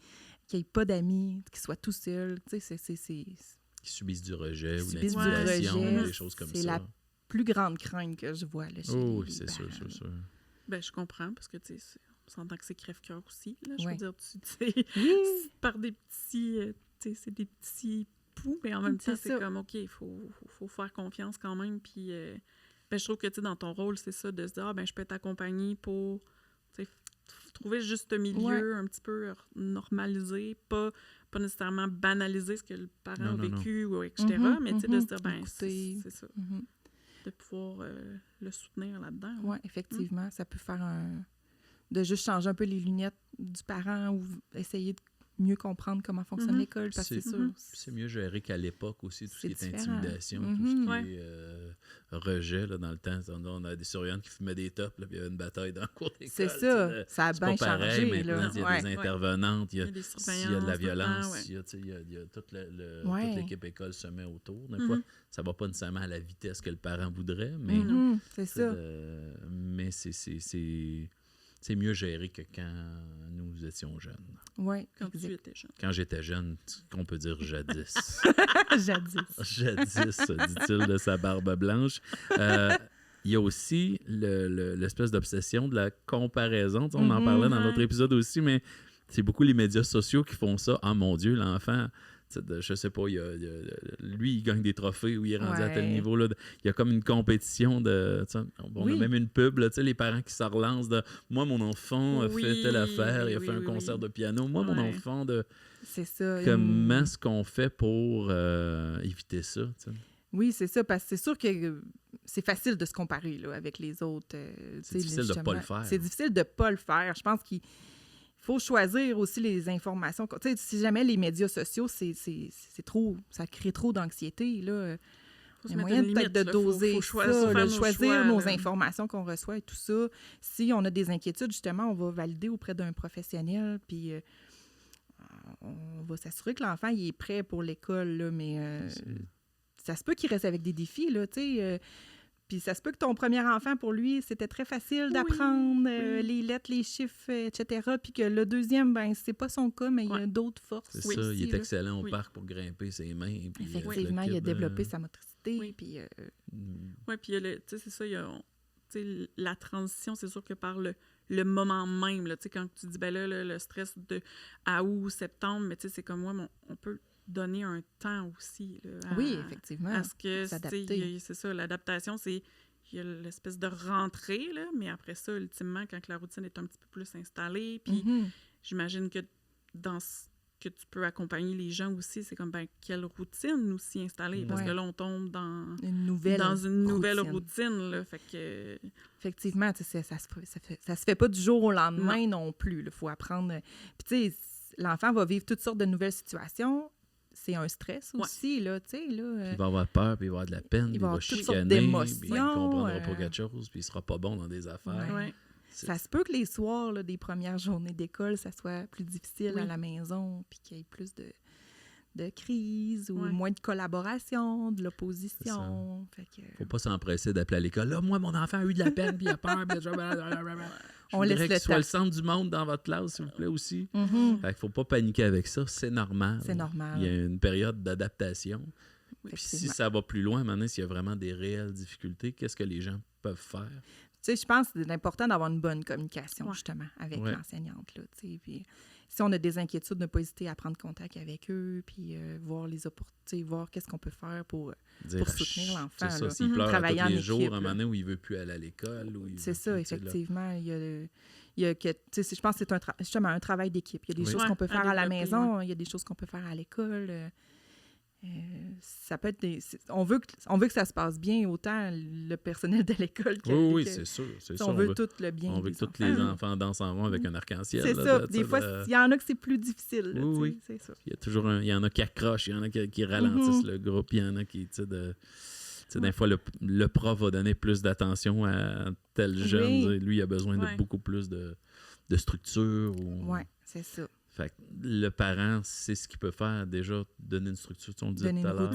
qu'il n'y ait pas d'amis, qu'il soit tout seul. Qu'ils subissent du rejet ou l'intimidation, des choses comme ça. C'est la plus grande crainte que je vois là, chez les c'est sûr, c'est sûr. Je comprends, parce que on s'entend que c'est crève-cœur aussi. Là, je veux dire, tu sais, par des petits... c'est des petits poux, mais en même temps, c'est comme, OK, il faut faire confiance quand même. Puis, je trouve que, dans ton rôle, c'est ça, de se dire, je peux t'accompagner pour trouver le juste milieu, un petit peu normalisé, pas nécessairement banaliser ce que le parent a vécu, ou etc., mais de se dire, c'est ça. De pouvoir le soutenir là-dedans. Oui, effectivement. Ça peut faire de juste changer un peu les lunettes du parent ou essayer de mieux comprendre comment fonctionne l'école, parce que c'est sûr. C'est mieux géré qu'à l'époque aussi, tout ce qui est intimidation, tout ce qui est rejet, là, dans le temps. On a des surveillantes qui fumaient des tops, puis il y avait une bataille dans le cours d'école. C'est ça, ça a bien changé. Pareil, maintenant, il y a des intervenantes, il y a de la violence, il y a toute l'équipe école se met autour. Des fois, ça ne va pas nécessairement à la vitesse que le parent voudrait, mais c'est ça. Mais c'est mieux géré que quand nous étions jeunes. Oui, quand tu étais jeune. Quand j'étais jeune, qu'on peut dire jadis. Jadis, dit-il de sa barbe blanche. Il y a aussi l'espèce d'obsession de la comparaison. On en parlait dans l'autre épisode aussi, mais c'est beaucoup les médias sociaux qui font ça. Ah, mon Dieu, l'enfant... je sais pas, lui, il gagne des trophées ou il est rendu à tel niveau. Là, il y a comme une compétition de... On a même une pub, là, les parents qui se relancent de « Moi, mon enfant a fait telle affaire, il a fait un concert de piano. Moi, mon enfant de... » C'est ça. Comment est-ce qu'on fait pour éviter ça? T'sais? Oui, c'est ça, parce que c'est sûr que c'est facile de se comparer là, avec les autres. C'est difficile de ne pas le faire. C'est difficile de ne pas le faire. Je pense qu'il faut choisir aussi les informations. Tu sais, si jamais les médias sociaux, c'est trop, ça crée trop d'anxiété, là. Il y a moyen peut-être de doser choisir nos informations qu'on reçoit et tout ça. Si on a des inquiétudes, justement, on va valider auprès d'un professionnel, puis on va s'assurer que l'enfant il est prêt pour l'école, là, mais ça se peut qu'il reste avec des défis, là, tu sais. Puis ça se peut que ton premier enfant, pour lui, c'était très facile d'apprendre les lettres, les chiffres, etc. Puis que le deuxième, ben c'est pas son cas, mais il y a d'autres forces. C'est ça, il est excellent au parc pour grimper ses mains. Puis, effectivement, il a développé sa motricité. Oui, puis puis c'est ça, il y a la transition, c'est sûr que par le moment même, là, quand tu dis, ben là, le stress de à août, septembre, mais c'est comme moi, on peut donner un temps aussi. Là, oui, effectivement. À ce que, c'est ça, l'adaptation, il y a l'espèce de rentrée, là, mais après ça, ultimement, quand la routine est un petit peu plus installée, puis j'imagine que dans ce que tu peux accompagner les gens aussi, c'est comme, ben, quelle routine aussi installer, parce que là, on tombe dans une nouvelle routine, là, fait que... Effectivement, ça se fait pas du jour au lendemain non plus, il faut apprendre... Puis, tu sais, l'enfant va vivre toutes sortes de nouvelles situations, c'est un stress aussi, là, tu sais, là... Il va avoir peur, puis il va avoir de la peine, il va chicaner, puis il ne comprendra pas quelque chose, puis il sera pas bon dans des affaires. Ouais. Ça se peut que les soirs là, des premières journées d'école, ça soit plus difficile à la maison, puis qu'il y ait plus de crises ou moins de collaboration, de l'opposition. Faut pas s'empresser d'appeler à l'école. Là, moi, mon enfant a eu de la peine, puis il a peur. On laisse le temps. Soit le centre du monde dans votre classe, s'il vous plaît, aussi. Fait qu'il faut pas paniquer avec ça. C'est normal. C'est normal. Il y a une période d'adaptation. Puis si ça va plus loin, maintenant, s'il y a vraiment des réelles difficultés, qu'est-ce que les gens peuvent faire? Tu sais, je pense que c'est important d'avoir une bonne communication, justement, avec l'enseignante. Là, puis, si on a des inquiétudes, ne pas hésiter à prendre contact avec eux, puis voir les opportunités, voir qu'est-ce qu'on peut faire pour soutenir l'enfant. C'est ça, s'il pleure tous les jours, à un moment donné où il ne veut plus aller à l'école. C'est ça, effectivement. Je pense que c'est justement un travail d'équipe. Il y a des choses qu'on peut faire à la maison, il y a des choses qu'on peut faire à l'école. Ça peut être on veut que ça se passe bien, autant le personnel de l'école que... Oui, c'est sûr. On veut tout le bien. On veut que tous les enfants dansent en rond avec un arc-en-ciel. C'est ça. Des fois, il y en a que c'est plus difficile. Là, oui. C'est ça. Il y en a qui accrochent, il y en a qui ralentissent le groupe, il y en a qui... des fois, le prof va donner plus d'attention à tel jeune. Lui, il a besoin de beaucoup plus de structure. Oui, c'est ça. Fait que le parent sait ce qu'il peut faire. Déjà, donner une structure, on le disait tout à l'heure.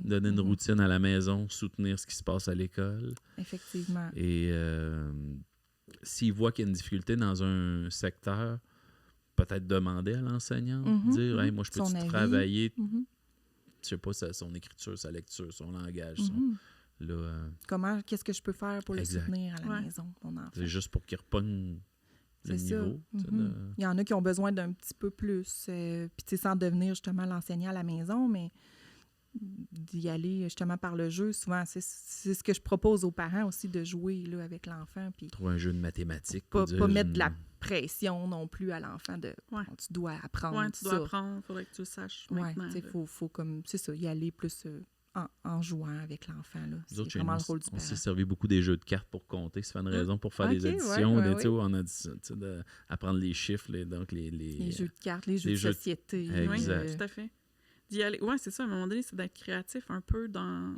Donner une routine à la maison, soutenir ce qui se passe à l'école. Effectivement. Et s'il voit qu'il y a une difficulté dans un secteur, peut-être demander à l'enseignant, dire hey, « moi, je peux travailler je sais pas, son écriture, sa lecture, son langage, qu'est-ce que je peux faire pour le soutenir à la maison, mon enfant? » C'est juste pour qu'il repogne le niveau. Il y en a qui ont besoin d'un petit peu plus, puis sans devenir justement l'enseignant à la maison, mais d'y aller justement par le jeu. Souvent, c'est ce que je propose aux parents aussi, de jouer là, avec l'enfant. Trouver un jeu de mathématiques. Pas mettre de la pression non plus à l'enfant de tu dois apprendre ça. Tu dois apprendre, il faudrait que tu le saches maintenant. Faut comme, c'est ça, y aller plus en jouant avec l'enfant. Là. C'est autres, vraiment le rôle du parent. On s'est servi beaucoup des jeux de cartes pour compter. Ça fait une raison pour faire des additions. On a dit apprendre les chiffres. Donc les jeux de cartes, les jeux de société. Exact. Oui, tout à fait. D'y aller. Oui, c'est ça. À un moment donné, c'est d'être créatif un peu dans...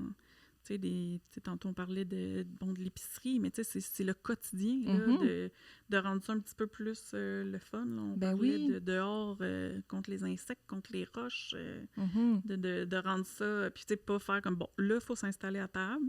tantôt on parlait de l'épicerie, mais c'est le quotidien là, de rendre ça un petit peu plus le fun. Là. On parlait de dehors contre les insectes, contre les roches, de rendre ça, puis pas faire comme, bon, là, il faut s'installer à table,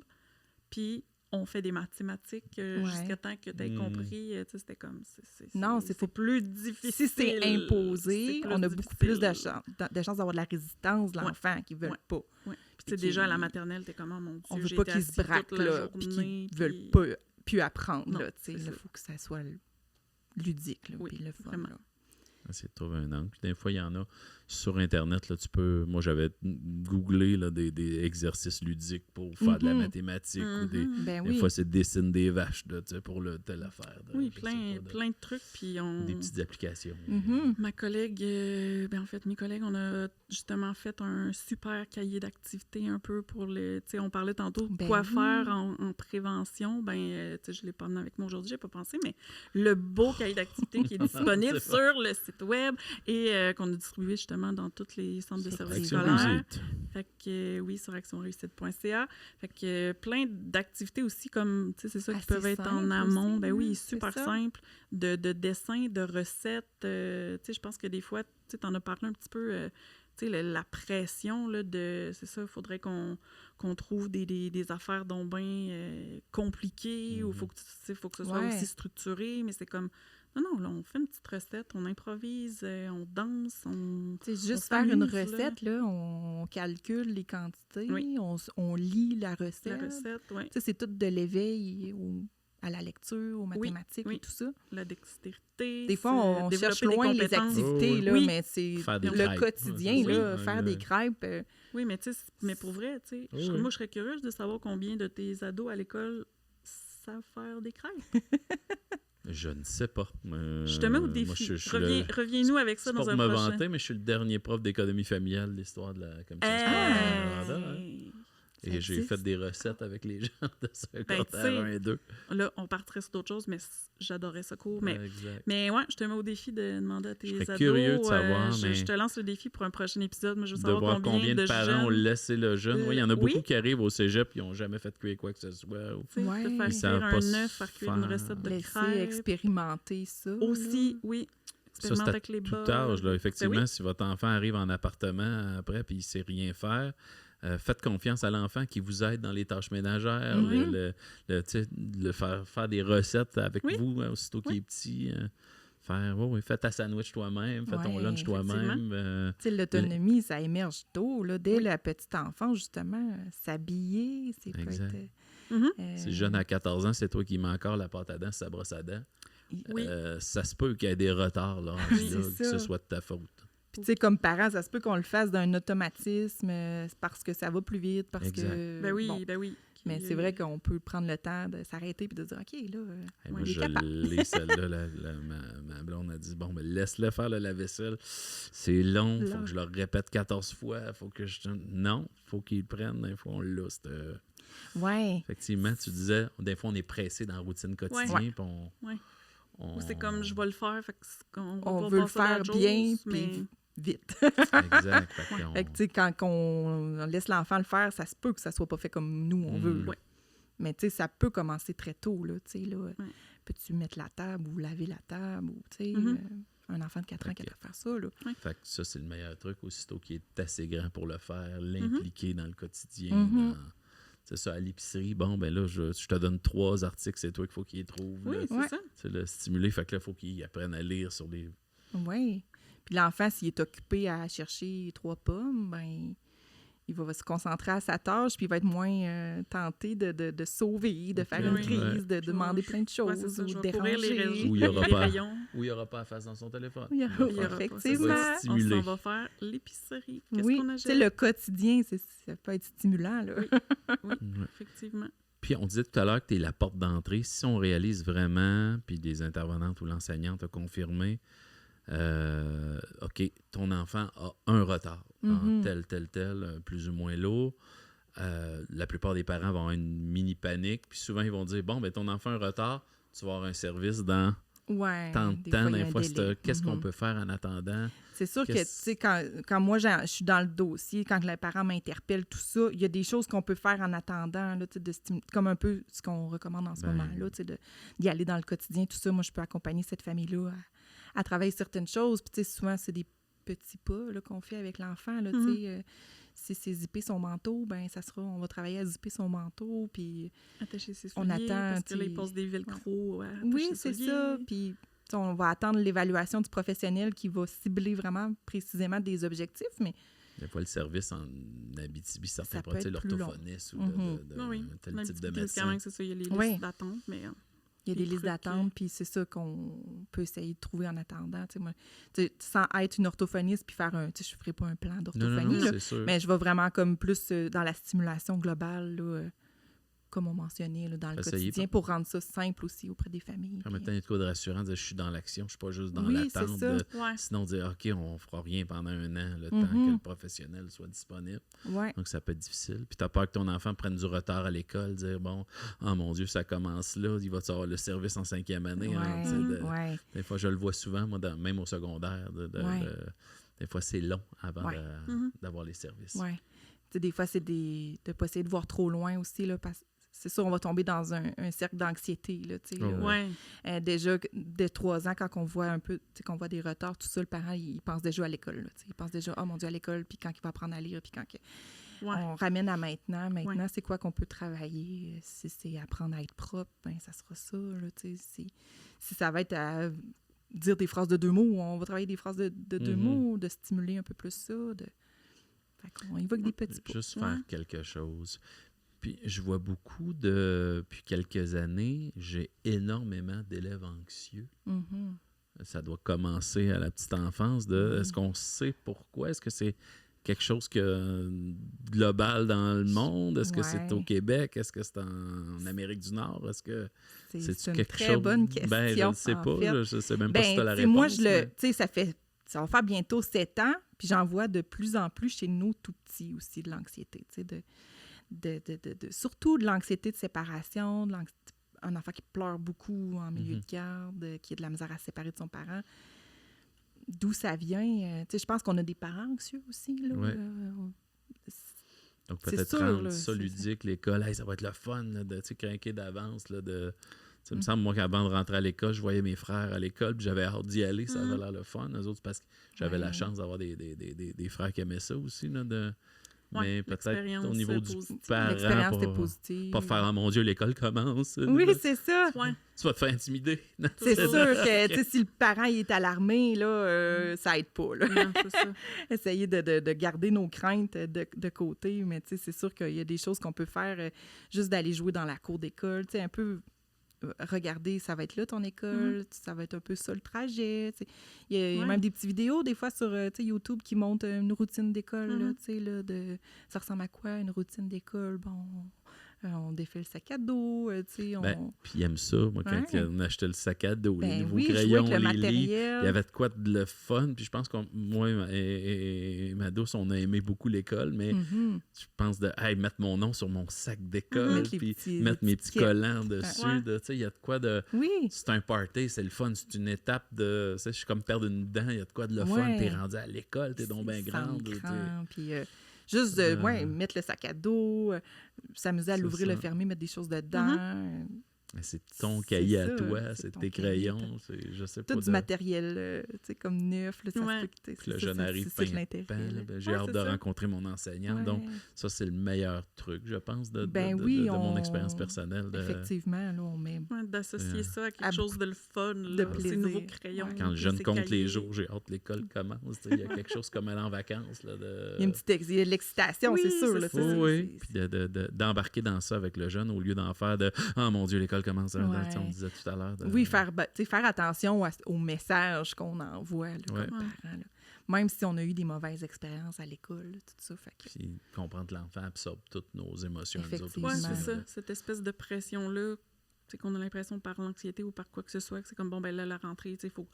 puis on fait des mathématiques jusqu'à temps que tu aies compris. C'était comme... C'est plus difficile. Si c'est imposé, on a beaucoup plus de chances d'avoir de la résistance de l'enfant qui ne veulent pas. Ouais. Puis déjà, à la maternelle, t'es comment, mon Dieu, on veut pas qu'ils se braquent, là, puis qu'ils veulent pas plus apprendre. Là, il faut que ça soit ludique, là, puis le fun. Là. Essayer de trouver un angle. Puis des fois, il y en a sur Internet, là, tu peux... Moi, j'avais googlé là, des exercices ludiques pour faire de la mathématique. Ou des fois, c'est dessine des vaches là, pour telle affaire. Plein de trucs. Puis des petites applications. Ma collègue, en fait, mes collègues, on a justement fait un super cahier d'activités un peu pour les... On parlait tantôt de quoi faire en prévention. Je ne l'ai pas amené avec moi aujourd'hui, je n'ai pas pensé, mais le beau cahier d'activités qui est disponible sur le site web et qu'on a distribué justement dans tous les centres de services scolaires. Fait que sur actionreussite.ca. Fait que plein d'activités aussi comme, c'est ça, qui peuvent être en amont. Super simple. De dessins, de recettes. Je pense que des fois, tu en as parlé un petit peu. la pression là, de... C'est ça, il faudrait qu'on trouve des affaires donc bien compliquées ou il faut que ce soit aussi structuré, mais c'est comme... Non, là, on fait une petite recette, on improvise, on danse, juste faire une recette, là, on calcule les quantités, on lit la recette. La recette, oui. C'est tout de l'éveil à la lecture, aux mathématiques et tout ça. La dextérité. Des fois, on cherche loin les activités, là, mais c'est le quotidien, là, faire des crêpes. Oui, mais pour vrai, tu sais, moi, je serais curieuse de savoir combien de tes ados à l'école savent faire des crêpes. Je ne sais pas. Je te mets au défi. Reviens-nous avec ça dans un prochain. C'est pas pour me vanter, mais je suis le dernier prof d'économie familiale de l'histoire de la commission scolaire. Et j'ai fait des recettes avec les gens de secondaire 1 et 2. Là, on partirait sur d'autres choses, mais j'adorais ce cours. Mais ouais, je te mets au défi de demander à tes ados. Je serais curieux de savoir. Je te lance le défi pour un prochain épisode. Moi, je veux savoir savoir combien de parents jeunes... ont laissé le jeune. Oui, il y en a beaucoup qui arrivent au cégep et qui n'ont jamais fait cuire quoi que ce soit. De faire cuire un œuf, faire cuire une recette de crêpes. Expérimenter ça. Aussi, oui. Ça, c'est à tout âge. Là. Effectivement, si votre enfant arrive en appartement après et il ne sait rien faire, faites confiance à l'enfant qui vous aide dans les tâches ménagères, faire des recettes avec vous aussitôt qu'il est petit. Fais ta sandwich toi-même, fais ton lunch toi-même. L'autonomie, ça émerge tôt. Là, dès la petite enfance, justement, s'habiller, c'est pas être... Si jeune à 14 ans, c'est toi qui mets encore la pâte à dents, sa brosse à dents. Ça se peut qu'il y ait des retards là, que ce soit de ta faute. Puis, tu sais, comme parents, ça se peut qu'on le fasse d'un automatisme parce que ça va plus vite, parce que... Ben oui. Mais c'est vrai qu'on peut prendre le temps de s'arrêter et de dire, OK, là, moi, je l'ai, celle-là. Ma blonde a dit, bon, mais laisse-le faire le lave-vaisselle. C'est long, il faut que je le répète 14 fois. Non, il faut qu'il prenne. Des fois, on l'a. Effectivement, tu disais, des fois, on est pressé dans la routine quotidienne. Ou c'est comme, je vais le faire, fait on veut le faire bien, puis vite. Exact. Quand on laisse l'enfant le faire, ça se peut que ça soit pas fait comme nous, on veut. Mais ça peut commencer très tôt. Là, peux-tu mettre la table ou laver la table? Ou, un enfant de 4 ans qui doit faire ça. Là. Fait que ça, c'est le meilleur truc, aussitôt qu'il est assez grand pour le faire, l'impliquer dans le quotidien. C'est ça, à l'épicerie, bon, ben là, je te donne 3 articles, c'est toi qu'il faut qu'il les trouve. Oui, c'est ça. C'est le stimuler, fait que là, il faut qu'il apprenne à lire sur les... Oui. Puis l'enfant, s'il est occupé à chercher 3 pommes, ben il va se concentrer à sa tâche, puis il va être moins tenté de sauver, de faire une crise, de demander plein de choses, ou de déranger. Ou il n'y aura pas à faire dans son téléphone. Effectivement. On s'en va faire l'épicerie. Qu'est-ce qu'on achète? Le quotidien, ça peut être stimulant. Là. Oui, effectivement. Puis on disait tout à l'heure que tu es la porte d'entrée. Si on réalise vraiment, puis les intervenantes ou l'enseignante a confirmé, OK, ton enfant a un retard en tel, plus ou moins lourd. La plupart des parents vont avoir une mini panique, puis souvent ils vont dire, bon, ben ton enfant a un retard, tu vas avoir un service dans tant de temps. Des fois, qu'est-ce qu'on peut faire en attendant? C'est sûr que, tu sais, quand moi, je suis dans le dossier, quand les parents m'interpellent, tout ça, il y a des choses qu'on peut faire en attendant, là, comme un peu ce qu'on recommande en ce moment-là, d'y aller dans le quotidien, tout ça. Moi, je peux accompagner cette famille-là à travailler certaines choses. Puis, tu sais, souvent, c'est des petits pas là, qu'on fait avec l'enfant, là, tu sais. Si c'est zipper son manteau, ben on va travailler à zipper son manteau, puis attacher ses souliers, on attend, parce que là, il passe des velcro. Oui, c'est ça. Puis on va attendre l'évaluation du professionnel qui va cibler vraiment précisément des objectifs, mais... Des fois, le service en Abitibi, certains pratiques l'orthophoniste ou de tel type de médecin. Quand même, c'est ça, il y a les listes d'attente, mais... Il y a des listes d'attente, puis c'est ça qu'on peut essayer de trouver en attendant. Moi, sans être une orthophoniste puis faire je ne ferai pas un plan d'orthophonie, mais je vais vraiment comme plus dans la stimulation globale, là, comme on mentionnait, là, dans le quotidien, pour rendre ça simple aussi auprès des familles. En même temps, il y a de quoi de rassurant, de dire je suis dans l'action, je ne suis pas juste dans l'attente. Sinon, dire OK, on ne fera rien pendant un an, le temps que le professionnel soit disponible. Donc, ça peut être difficile. Puis, tu as peur que ton enfant prenne du retard à l'école, dire bon, oh mon Dieu, ça commence là, il va avoir le service en 5e année. Des fois, je le vois souvent, moi, même au secondaire. Des fois, c'est long avant d'avoir les services. Des fois, c'est de ne pas essayer de voir trop loin aussi, là, parce c'est sûr, on va tomber dans un cercle d'anxiété, là, tu sais. Ouais. Déjà, dès 3 ans, quand on voit qu'on voit des retards, tout ça, le parent, il pense déjà à l'école, là, tu sais. Il pense déjà, oh mon Dieu, à l'école, puis quand il va apprendre à lire, puis quand on ramène à maintenant. Maintenant, c'est quoi qu'on peut travailler? Si c'est apprendre à être propre, ben ça sera ça, là, tu sais. Si ça va être à dire des phrases de 2 mots, on va travailler des phrases de 2 mots, de stimuler un peu plus ça, Fait qu'on y va avec des petits pots. Juste faire quelque chose. Puis je vois depuis quelques années, j'ai énormément d'élèves anxieux. Ça doit commencer à la petite enfance. Est-ce qu'on sait pourquoi? Est-ce que c'est quelque chose global dans le monde? Est-ce que c'est au Québec? Est-ce que c'est en Amérique du Nord? Est-ce que c'est une très bonne question. Ben, je ne sais pas. Je ne sais même pas si tu as la réponse. Moi, ça va faire bientôt 7 ans, puis j'en vois de plus en plus chez nous tout petits aussi de l'anxiété, tu sais, surtout de l'anxiété de séparation, un enfant qui pleure beaucoup en milieu de garde, qui a de la misère à se séparer de son parent. D'où ça vient? Tu sais, je pense qu'on a des parents anxieux aussi, là. Ouais. Donc peut-être rendre ça ludique, l'école. Hey, ça va être le fun, là, de craquer d'avance, là, Ça me semble, moi, qu'avant de rentrer à l'école, je voyais mes frères à l'école, puis j'avais hâte d'y aller, ça avait l'air le fun. Eux autres, parce que j'avais la chance d'avoir des frères qui aimaient ça aussi, là, mais peut-être au niveau du parent, l'expérience était positive. Pas faire « Oh mon Dieu, l'école commence ». Oui, c'est ça. Tu vas te faire intimider. C'est sûr que si le parent il est alarmé, là, ça aide pas. Là. Non, c'est ça. Essayer de garder nos craintes de côté, mais c'est sûr qu'il y a des choses qu'on peut faire juste d'aller jouer dans la cour d'école, un peu... Regarder, ça va être là ton école, ça va être un peu ça le trajet. Il y a même des petites vidéos, des fois, sur YouTube qui montrent une routine d'école. Ça ressemble à quoi, une routine d'école? Bon, on défait le sac à dos. Puis il aime ça. Moi, quand on achetait le sac à dos, les nouveaux crayons, les livres, il y avait de quoi de le fun. Puis je pense que moi et ma douce, on a aimé beaucoup l'école, mais je pense mettre mon nom sur mon sac d'école, puis mettre mes petits collants dessus. Il y a de quoi de... Oui. C'est un party, c'est le fun. C'est une étape de... Je suis comme perdre une dent, il y a de quoi de le fun. T'es rendu à l'école, t'es donc bien grande. Puis... juste mettre le sac à dos, s'amuser à l'ouvrir, le fermer, mettre des choses dedans. C'est ton cahier à toi, c'est tes crayons, je sais pas. Tout du matériel, comme neuf. Là, puis là, jeune arrive j'ai hâte de rencontrer mon enseignant. Donc, ça, c'est le meilleur truc, je pense, de mon expérience personnelle. Effectivement, là, on met... d'associer ça à quelque chose de le fun, de ces nouveaux crayons. Quand le jeune compte les jours, j'ai hâte que l'école commence. Il y a quelque chose comme aller en vacances. Là, il y a une petite il y a de l'excitation, c'est sûr. Oui, puis d'embarquer dans ça avec le jeune au lieu d'en faire de « Oh mon Dieu, l'école commence. On disait tout à l'heure. Oui, faire attention aux messages qu'on envoie là, comme parents. Là. Même si on a eu des mauvaises expériences à l'école, tout ça. Puis comprendre que l'enfant absorbe toutes nos émotions. Effectivement. C'est ça. Cette espèce de pression-là, qu'on a l'impression par l'anxiété ou par quoi que ce soit, que c'est comme, bon, ben là, la rentrée, il faut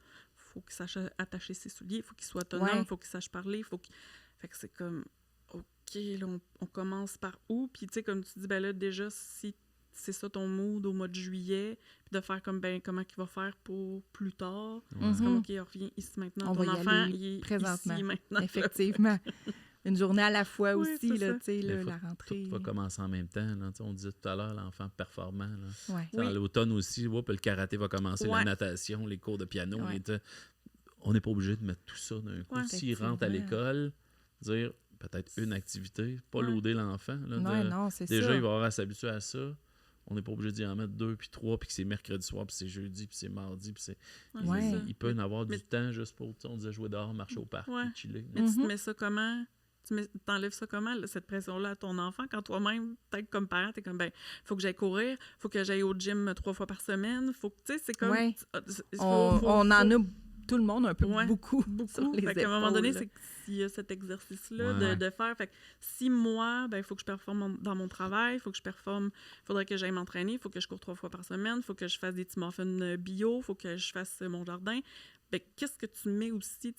qu'il sache attacher ses souliers, il faut qu'il soit autonome, il faut qu'il sache parler, Fait que c'est comme, OK, là, on commence par où? Puis, tu sais, comme tu dis, ben là, déjà, si c'est ça ton mood au mois de juillet, puis de faire comme, ben, comment il va faire pour plus tard. C'est comme, OK, on revient ici maintenant. Ton enfant, il est présentement. Ici maintenant. Effectivement. Une journée à la fois aussi, là, la rentrée. Tout va commencer en même temps. Là. On disait tout à l'heure, l'enfant performant. Là. L'automne aussi, le karaté va commencer, la natation, les cours de piano. On n'est pas obligé de mettre tout ça d'un coup. S'il rentre à l'école, dire peut-être une activité, pas loader l'enfant. Là, non, c'est déjà, ça. il va avoir à s'habituer à ça. On n'est pas obligé d'y en mettre 2 puis 3, puis que c'est mercredi soir, puis c'est jeudi, puis c'est mardi, puis c'est... Il peut en avoir du temps juste pour, on disait, jouer dehors, marcher au parc, puis chiller. Mais tu te mets ça comment? T'enlèves ça comment, cette pression-là, à ton enfant, quand toi-même, peut-être comme parent, t'es comme, ben, faut que j'aille courir, faut que j'aille au gym 3 fois par semaine, faut que, tu sais, c'est comme... On en a... Tout le monde un peu beaucoup sur les épaules. À un moment donné, c'est qu'il y a cet exercice-là de faire. Fait que si moi, ben, il faut que je performe dans mon travail, il faut que je performe, il faudrait que j'aille m'entraîner, il faut que je cours 3 fois par semaine, il faut que je fasse des petits muffins bio, il faut que je fasse mon jardin. Ben, qu'est-ce que tu mets aussi?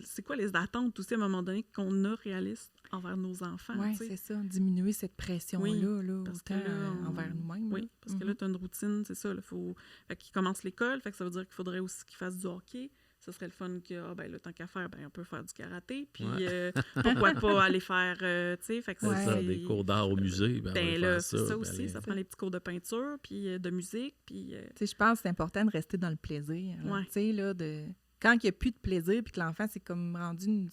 C'est quoi les attentes aussi à un moment donné qu'on a réalistes envers nos enfants? Oui, c'est ça. Diminuer cette pression-là parce que là, envers nous-mêmes. Oui, parce que là, tu as une routine, c'est ça. Fait qu'il commence l'école, fait que ça veut dire qu'il faudrait aussi qu'il fasse du hockey. ce serait le fun que, le tant qu'à faire, on peut faire du karaté. Puis pourquoi pas aller faire, tu sais, fait que ça, des cours d'art au musée. Là, c'est ça aussi, ça prend les petits cours de peinture, puis de musique, puis... Tu sais, je pense que c'est important de rester dans le plaisir. Tu sais, là, quand il n'y a plus de plaisir, puis que l'enfant, c'est comme rendu une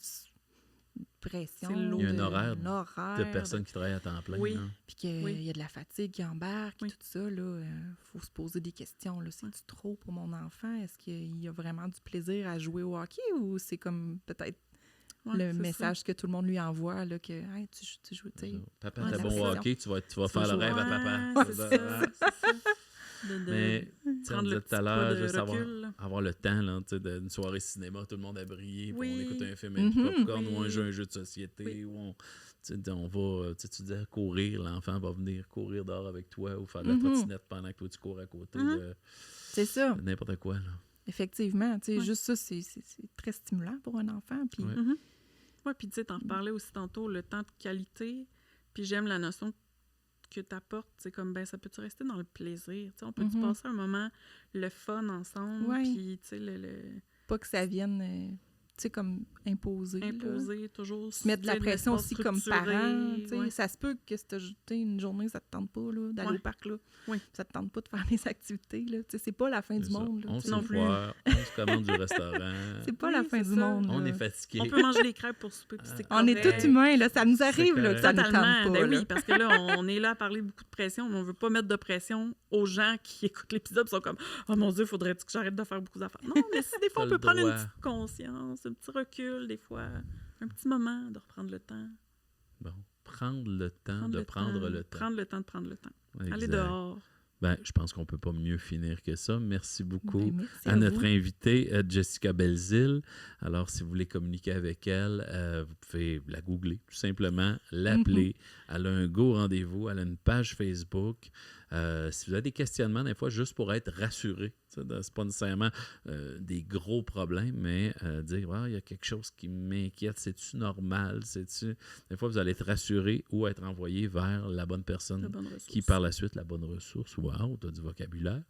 pression. Il y a un horaire de personnes qui travaillent à temps plein. Oui, puis qu'il y a de la fatigue qui embarque, tout ça, là, faut se poser des questions. Là. C'est-tu trop pour mon enfant? Est-ce qu'il y a vraiment du plaisir à jouer au hockey ou c'est comme peut-être le message que tout le monde lui envoie, là, que hey, tu joues, tu sais. Papa, t'as bon au hockey, tu vas faire le rêve à papa. C'est ça. Mais, on disait tout à l'heure, juste avoir le temps là, d'une soirée cinéma, tout le monde a brillé, puis on écoute un film avec du popcorn ou un jeu de société, où on va, tu disais, courir, l'enfant va venir courir dehors avec toi ou faire de la trottinette pendant que toi tu cours à côté c'est ça. N'importe quoi. Là. Effectivement, juste ça, c'est très stimulant pour un enfant. Puis puis tu sais, t'en parlais aussi tantôt, le temps de qualité, puis j'aime la notion que t'apportes, c'est comme, ça peut-tu rester dans le plaisir? T'sais, on peut-tu passer un moment, le fun ensemble, puis tu sais, Pas que ça vienne, tu sais, comme imposer. Imposer, toujours. Se mettre de la pression aussi comme parent, tu sais. Ça se peut que une journée, ça te tente pas, là, d'aller au parc, là. Ça te tente pas de faire des activités, là. Tu sais, c'est pas la fin du monde, là. On s'en foire, on se commande du restaurant. C'est pas la fin du monde, on est fatigué. On peut manger des crêpes pour souper, puis c'est correct. On est tous humains, là. Ça nous arrive, là, que ça nous tente pas, oui, parce que là, on est là à parler beaucoup de pression, mais on veut pas mettre de pression aux gens qui écoutent l'épisode, sont comme « Oh mon Dieu, faudrait-tu que j'arrête de faire beaucoup d'affaires? » Non, mais si des fois, on peut prendre une petite conscience, un petit recul, des fois, un petit moment de reprendre le temps. Bon, prendre le temps de prendre le temps. Prendre le temps de prendre le temps. Exact. Aller dehors. Je pense qu'on ne peut pas mieux finir que ça. Merci beaucoup merci à notre invitée, Jessica Belzile. Alors, si vous voulez communiquer avec elle, vous pouvez la googler, tout simplement, l'appeler. Elle a un go rendez-vous, elle a une page Facebook. Si vous avez des questionnements, des fois, juste pour être rassuré, c'est pas nécessairement des gros problèmes, mais dire il y a quelque chose qui m'inquiète, c'est-tu normal? Des fois, vous allez être rassuré ou être envoyé vers la bonne personne qui, par la suite, la bonne ressource. Wow, tu as du vocabulaire.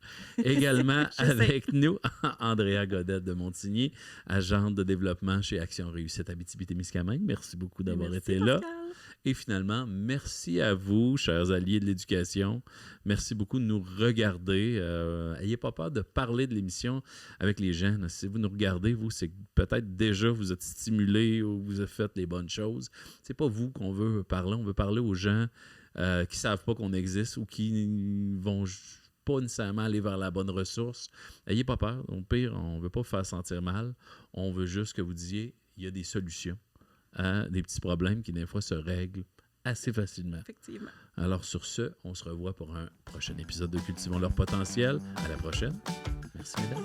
Également avec nous, Andrea Godette de Montigny, agente de développement chez Action Réussite Abitibi-Témiscamingue. Merci beaucoup d'avoir été là. Et finalement, merci à vous, chers alliés de l'éducation. Merci beaucoup de nous regarder. Ayez pas peur de parler de l'émission avec les gens. Si vous nous regardez, vous, c'est peut-être déjà vous êtes stimulés ou vous avez fait les bonnes choses. C'est pas vous qu'on veut parler. On veut parler aux gens qui savent pas qu'on existe ou qui vont pas nécessairement aller vers la bonne ressource. Ayez pas peur. Au pire, on veut pas vous faire sentir mal. On veut juste que vous disiez il y a des solutions à des petits problèmes qui, des fois, se règlent assez facilement. Effectivement. Alors, sur ce, on se revoit pour un prochain épisode de Cultivons leur potentiel. À la prochaine. Merci, mesdames.